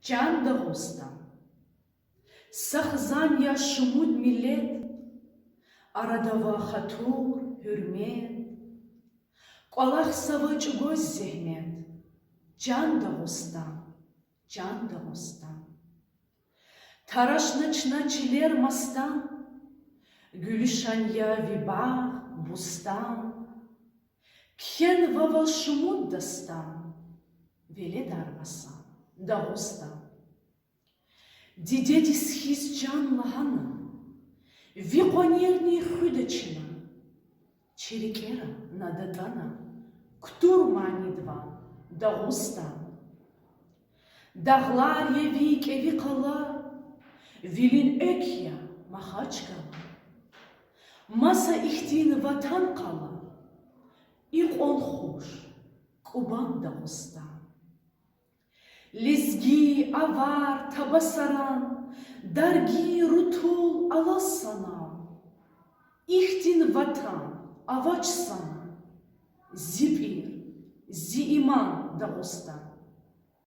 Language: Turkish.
Can Dağıstan. Sahzan ya şumud millet, aradava hatur, hürmet, Qolaq savıç göz zehmet, Can Dağıstan, Can Dağıstan. Taraşnıçna çiler mastan, Gülüşan ya vibağ, bustan, Khen vaval şumud dastan, Vele darmasan, Dağıstan. Дидети схиз Can Lahana, Виқонерни худачина, Черекера надатана, Ктурмани два, Дағыстан. Dağlar yevik evi kala, Vilin ökya mahaçkala, Masa ihtin vatan kala, İlk on hoş, Kuban Dağıstan. Lezgi, avar, tabasaran, Dargi, rutul, alasana, İhtin vatan, avaç sana, Zibir, zi iman Dağıstan.